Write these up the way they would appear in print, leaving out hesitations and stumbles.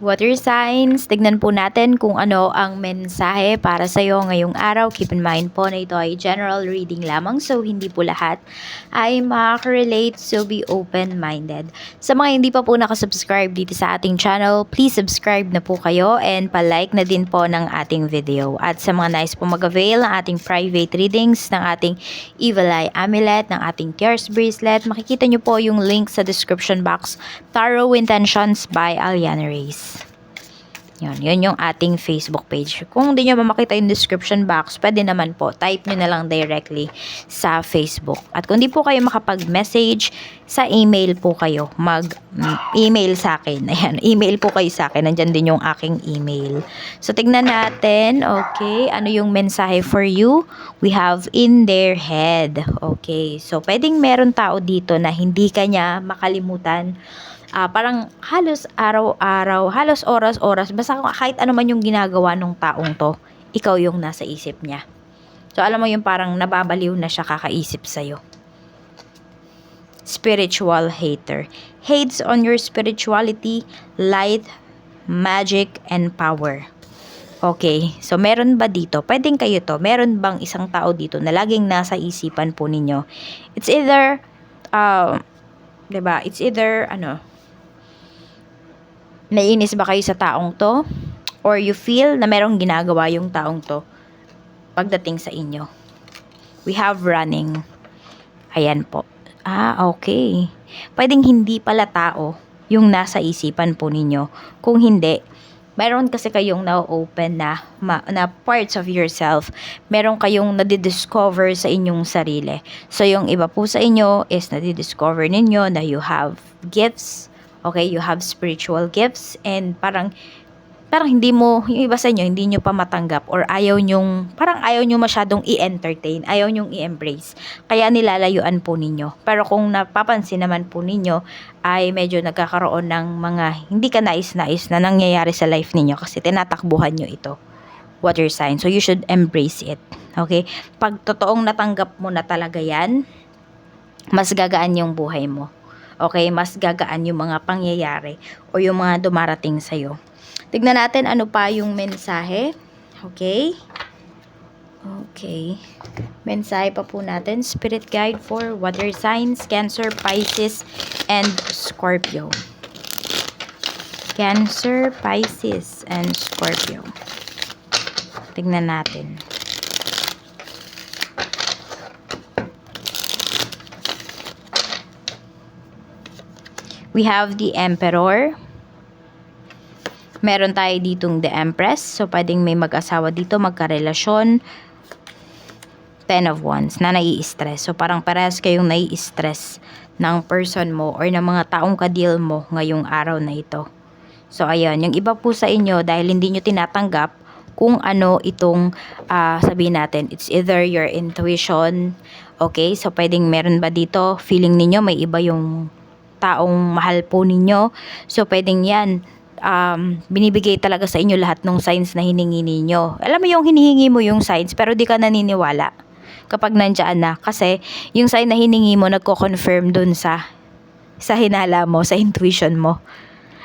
Water signs, tignan po natin kung ano ang mensahe para sa iyo ngayong araw. Keep in mind po na ito ay general reading lamang, so hindi po lahat ay makaka-relate, so be open-minded. Sa mga hindi pa po nakasubscribe dito sa ating channel, please subscribe na po kayo and palike na din po ng ating video. At sa mga nais po mag-avail ng ating private readings, ng ating Evil Eye Amulet, ng ating Tears Bracelet, makikita nyo po yung link sa description box, Tarot Intentions by Aliana Reyes. Yun yung ating Facebook page. Kung hindi nyo makita yung description box, pwede naman po, type nyo na lang directly sa Facebook. At kung di po kayo makapag-message, sa email po kayo, mag-email sa akin. Ayan, email po kayo sa akin. Nandyan din yung aking email. So, tignan natin, okay, ano yung mensahe for you? We have in their head. Okay, so pwedeng meron tao dito na hindi kanya makalimutan. Parang halos araw-araw, halos oras-oras, basta kahit ano man yung ginagawa ng taong to, ikaw yung nasa isip niya. So, alam mo yung parang nababaliw na siya kakaisip sa'yo. Spiritual hater. Hates on your spirituality, light, magic, and power. Okay, so meron ba dito? Pwedeng kayo to. Meron bang isang tao dito na laging nasa isipan po ninyo? It's either, diba? It's either, naiinis ba kayo sa taong to? Or you feel na merong ginagawa yung taong to pagdating sa inyo? We have running. Ayan po. Okay. Pwedeng hindi pala tao yung nasa isipan po ninyo. Kung hindi, meron kasi kayong na-open na parts of yourself. Meron kayong nadidiscover sa inyong sarili. So, yung iba po sa inyo is nadidiscover ninyo na you have gifts. Okay, you have spiritual gifts and parang hindi mo, yung iba sa inyo, hindi nyo pa matanggap or ayaw nyo masyadong i-entertain, ayaw nyong i-embrace. Kaya nilalayuan po ninyo. Pero kung napapansin naman po ninyo, ay medyo nagkakaroon ng mga hindi ka nais-nais na nangyayari sa life ninyo kasi tinatakbuhan nyo ito. Water sign. So, you should embrace it. Okay? Pag totoong natanggap mo na talaga yan, mas gagaan yung buhay mo. Okay, mas gagaan yung mga pangyayari o yung mga dumarating sa'yo. Tignan natin ano pa yung mensahe. Okay. Okay. Mensahe pa po natin. Spirit guide for water signs, Cancer, Pisces, and Scorpio. Cancer, Pisces, and Scorpio. Tignan natin. We have the Emperor. Meron tayo ditong the Empress. So, pwedeng may mag-asawa dito, magkarelasyon. Ten of Wands na nai-stress. So, parang parehas kayong nai-stress ng person mo or ng mga taong ka-deal mo ngayong araw na ito. So, ayan. Yung iba po sa inyo, dahil hindi nyo tinatanggap kung ano itong sabihin natin. It's either your intuition. Okay? So, pwedeng meron ba dito? Feeling ninyo may iba yung taong mahal po ninyo. So, pwedeng yan. Binibigay talaga sa inyo lahat ng signs na hiningi ninyo. Alam mo yung hinihingi mo yung signs, pero di ka naniniwala kapag nandiyan na. Kasi, yung sign na hiningi mo, nagko-confirm dun sa hinala mo, sa intuition mo.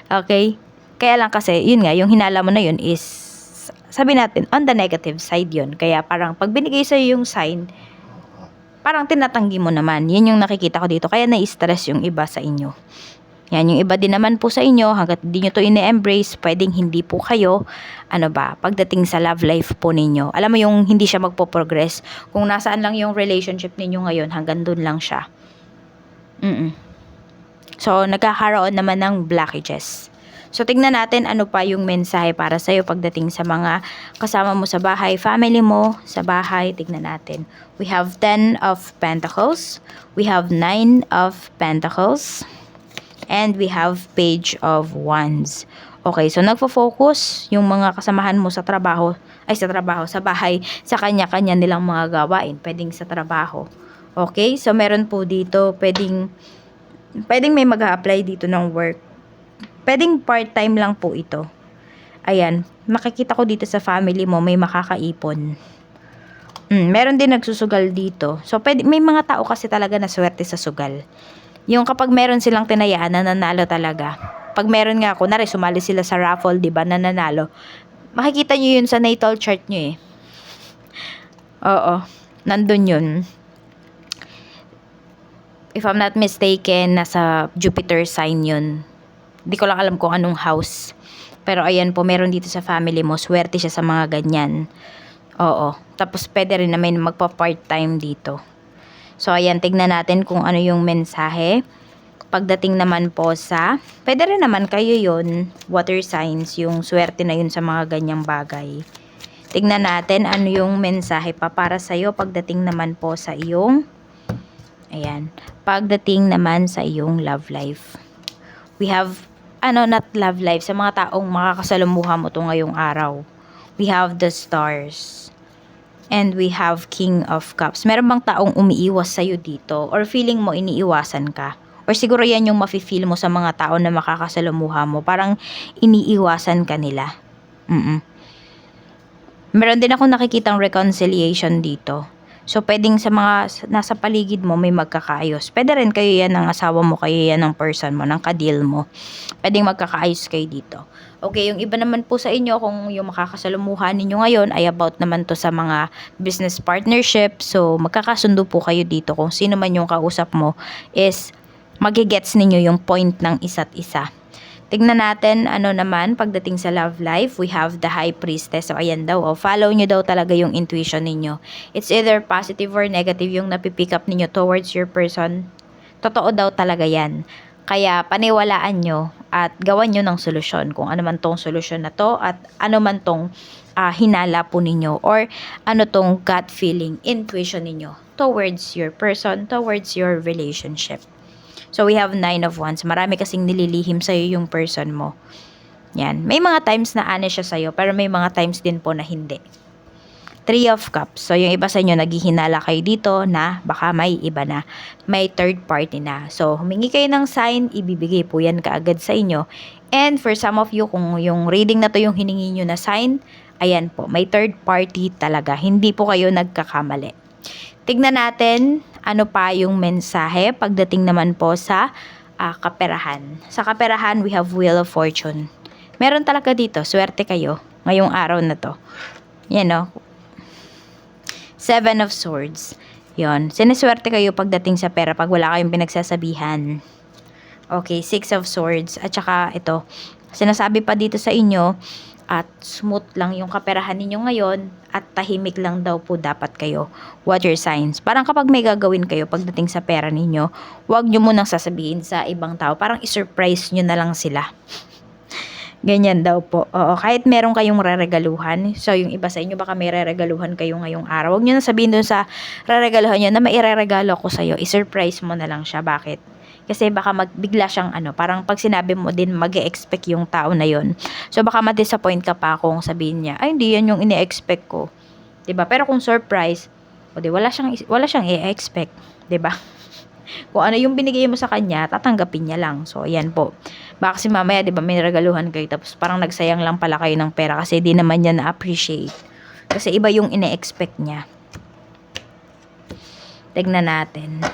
Okay? Kaya lang kasi, yun nga, yung hinala mo na yun is, sabi natin, on the negative side yun. Kaya parang, pag binigay sa'yo yung sign, parang tinatanggi mo naman. Yan yung nakikita ko dito. Kaya na-stress yung iba sa inyo. Yan, yung iba din naman po sa inyo, hanggat hindi nyo to ine-embrace, pwedeng hindi po kayo, pagdating sa love life po ninyo. Alam mo yung hindi siya magpo-progress. Kung nasaan lang yung relationship ninyo ngayon, hanggang dun lang siya. So, nagkakaroon naman ng blockages. So, tignan natin ano pa yung mensahe para sa'yo pagdating sa mga kasama mo sa bahay, family mo sa bahay. Tignan natin. We have 10 of Pentacles. We have 9 of Pentacles. And we have Page of Wands. Okay, so nagfo-focus yung mga kasamahan mo sa sa bahay, sa kanya-kanya nilang mga gawain. Pwedeng sa trabaho. Okay, so meron po dito, pwedeng may mag-a-apply dito ng work. Pwedeng part-time lang po ito. Ayan, makikita ko dito sa family mo, may makakaipon. Meron din nagsusugal dito. So, may mga tao kasi talaga na swerte sa sugal. Yung kapag meron silang tinayaan na nanalo talaga, pag meron nga, kunwari, sumali sila sa raffle, di ba, nananalo, makikita nyo yun sa natal chart nyo eh. Oo, nandun yun. If I'm not mistaken, nasa Jupiter sign yun. Hindi ko lang alam kung anong house. Pero ayan po, meron dito sa family mo, swerte siya sa mga ganyan. Oo. Tapos pwede rin na may magpa-part-time dito. So ayan, tignan natin kung ano yung mensahe. Pagdating naman po sa, pwede rin naman kayo yun, water signs, yung swerte na yun sa mga ganyang bagay. Tignan natin ano yung mensahe pa para sa'yo pagdating naman po sa iyong, ayan, pagdating naman sa iyong love life. We have, not love life, sa mga taong makakasalumuha mo to ngayong araw. We have the stars. And we have King of Cups. Meron bang taong umiiwas sa'yo dito? Or feeling mo iniiwasan ka? Or siguro yan yung mafe-feel mo sa mga tao na makakasalumuha mo. Parang iniiwasan ka nila. Meron din ako nakikitang reconciliation dito. So, pwedeng sa mga nasa paligid mo may magkakaayos. Pwede rin kayo yan ng asawa mo, kayo yan ng person mo, ng kadil mo. Pwedeng magkakaayos kayo dito. Okay, yung iba naman po sa inyo, kung yung makakasalumuhan ninyo ngayon ay about naman to sa mga business partnership. So, magkakasundo po kayo dito. Kung sino man yung kausap mo is magigets ninyo yung point ng isa't isa. Tignan natin ano naman pagdating sa love life. We have the High Priestess. So ayan daw, follow nyo daw talaga yung intuition ninyo. It's either positive or negative yung napipick up ninyo towards your person. Totoo daw talaga yan. Kaya paniwalaan nyo at gawan nyo ng solusyon. Kung ano man tong solusyon na to at ano man tong hinala po ninyo or ano tong gut feeling, intuition ninyo towards your person, towards your relationship. So, we have 9 of Wands. Marami kasing nililihim sa'yo yung person mo. Yan. May mga times na honest siya sa'yo, pero may mga times din po na hindi. 3 of Cups. So, yung iba sa inyo, naghihinala kayo dito na baka may iba na. May third party na. So, humingi kayo ng sign, ibibigay po yan kaagad sa inyo. And for some of you, kung yung reading na to yung hiningi nyo na sign, ayan po, may third party talaga. Hindi po kayo nagkakamali. Tignan natin ano pa yung mensahe pagdating naman po sa kaperahan. Sa kaperahan, we have Wheel of Fortune. Meron talaga dito, swerte kayo ngayong araw na to. Yan o. 7 of Swords. Yon, sineswerte kayo pagdating sa pera pag wala kayong pinagsasabihan. Okay, 6 of Swords. At saka ito, sinasabi pa dito sa inyo, at smooth lang yung kaperahan ninyo ngayon at tahimik lang daw po dapat kayo. Water signs. Parang kapag may gagawin kayo pagdating sa pera ninyo, huwag nyo munang sasabihin sa ibang tao. Parang isurprise nyo na lang sila. Ganyan daw po. Oo, kahit meron kayong reregaluhan. So, yung iba sa inyo baka may reregaluhan kayo ngayong araw. Huwag nyo na sabihin dun sa reregaluhan nyo na may ireregalo ko sa'yo. Isurprise mo na lang siya. Bakit? Kasi baka bigla siyang parang pag sinabi mo din mag-e-expect yung tao na yon. So baka ma-disappoint ka pa kung sabihin niya, ay hindi yan yung ine-expect ko. 'Di ba? Pero kung surprise, o di wala siyang i-expect, 'di ba? Kung ano yung binigay mo sa kanya, tatanggapin niya lang. So ayan po. Baka kasi mamaya 'di ba may regaluhan kayo tapos parang nagsayang lang pala kayo ng pera kasi di naman niya na-appreciate. Kasi iba yung ine-expect niya. Tignan natin.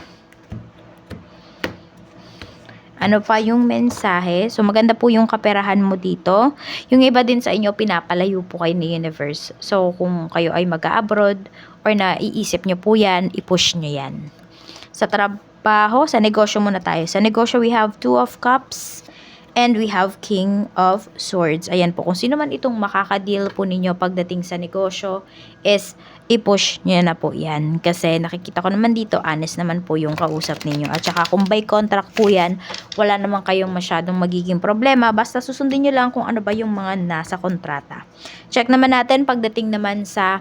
Ano pa yung mensahe? So, maganda po yung kaperahan mo dito. Yung iba din sa inyo, pinapalayo po kayo ni universe. So, kung kayo ay mag-abroad or naiisip nyo po yan, i-push nyo yan. Sa trabaho, sa negosyo muna tayo. Sa negosyo, we have 2 of Cups and we have King of Swords. Ayan po, kung sino man itong makaka-deal po ninyo pagdating sa negosyo is i-push nyo na po yan. Kasi nakikita ko naman dito, honest naman po yung kausap ninyo. At saka kung by contract po yan, wala naman kayong masyadong magiging problema. Basta susundin nyo lang kung ano ba yung mga nasa kontrata. Check naman natin pagdating naman sa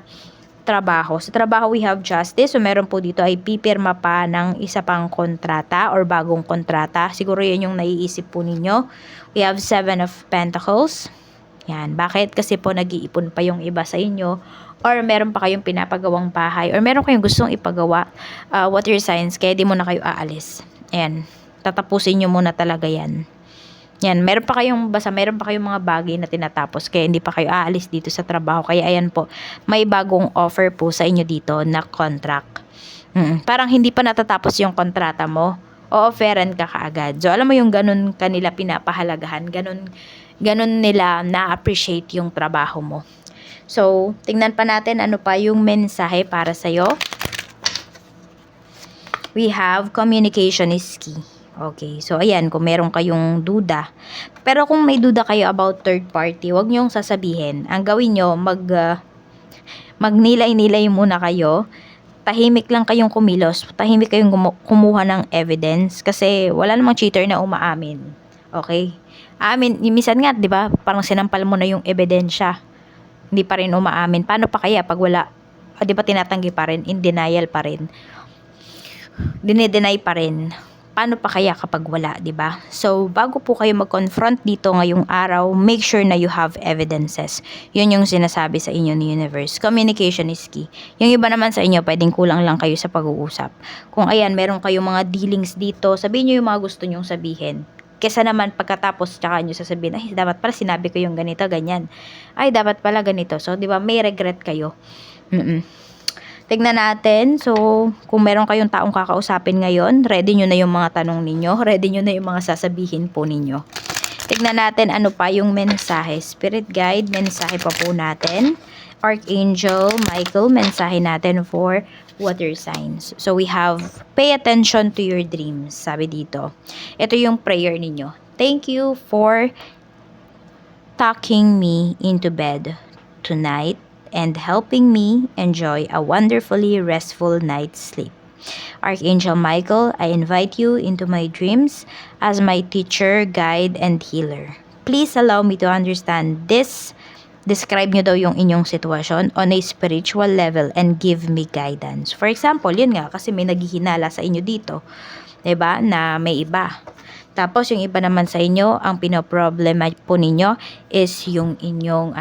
trabaho. Sa trabaho, we have Justice. So, meron po dito ay pipirma pa ng isa pang kontrata or bagong kontrata. Siguro yan yung naiisip po ninyo. We have 7 of Pentacles. Yan. Bakit? Kasi po nag-iipon pa yung iba sa inyo or meron pa kayong pinapagawang bahay or meron kayong gustong ipagawa water signs kaya di mo na kayo aalis. Ayan. Tatapusin nyo muna talaga yan. Yan. Meron pa kayong mga bagay na tinatapos kaya hindi pa kayo aalis dito sa trabaho. Kaya ayan po, may bagong offer po sa inyo dito na contract. Parang hindi pa natatapos yung kontrata mo o-offeran ka kaagad. So, alam mo yung ganun kanila pinapahalagahan, ganun nila na-appreciate yung trabaho mo. So, tingnan pa natin ano pa yung mensahe para sa'yo. We have communication is key. Okay, so ayan, kung meron kayong duda. Pero kung may duda kayo about third party, wag niyong sasabihin. Ang gawin nyo, magnilay-nilay muna kayo. Tahimik lang kayong kumilos. Tahimik kayong kumuha ng evidence. Kasi wala namang cheater na umaamin. Okay? Minsan nga, di ba, parang sinampal mo na yung ebidensya. Hindi pa rin umaamin. Paano pa kaya pag wala? Di ba tinatanggi pa rin? In denial pa rin. Dinedenay pa rin. Paano pa kaya kapag wala, di ba? So, bago po kayo mag-confront dito ngayong araw, make sure na you have evidences. Yun yung sinasabi sa inyo ni Universe. Communication is key. Yung iba naman sa inyo, pwedeng kulang lang kayo sa pag-uusap. Kung ayan, meron kayong mga dealings dito, sabihin nyo yung mga gusto nyong sabihin. Kesa naman pagkatapos tsaka nyo sasabihin, ay, dapat pala sinabi ko yung ganito, ganyan. Ay, dapat pala ganito. So, di ba, may regret kayo. Tignan natin. So, kung meron kayong taong kakausapin ngayon, ready nyo na yung mga tanong ninyo. Ready nyo na yung mga sasabihin po ninyo. Tignan natin ano pa yung mensahe. Spirit guide, mensahe pa po natin. Archangel Michael, mensahe natin for water signs. So, we have, pay attention to your dreams. Sabi dito. Ito yung prayer ninyo. Thank you for tucking me into bed tonight and helping me enjoy a wonderfully restful night's sleep. Archangel Michael, I invite you into my dreams as my teacher, guide, and healer. Please allow me to understand this. Describe nyo daw yung inyong sitwasyon on a spiritual level and give me guidance. For example, yun nga, kasi may naghihinala sa inyo dito. Diba? Na may iba. Tapos, yung iba naman sa inyo, ang pinoproblema po ninyo is yung inyong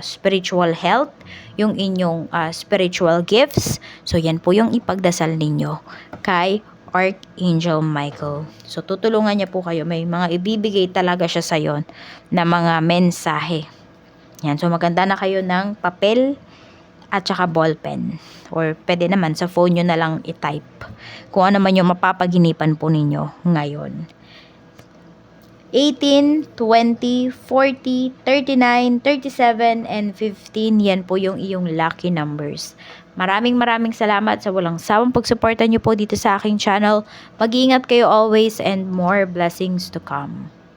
spiritual health, yung inyong spiritual gifts. So, yan po yung ipagdasal ninyo kay Archangel Michael. So, tutulungan niya po kayo. May mga ibibigay talaga siya sa yon na mga mensahe. Yan. So, maganda na kayo ng papel at saka ballpen. Or pwede naman sa phone nyo na lang i-type. Kung ano man yung mapapaginipan po ninyo ngayon. 18, 20, 40, 39, 37, and 15. Yan po yung iyong lucky numbers. Maraming salamat sa walang sawang pagsuporta nyo po dito sa aking channel. Mag-iingat kayo always and more blessings to come.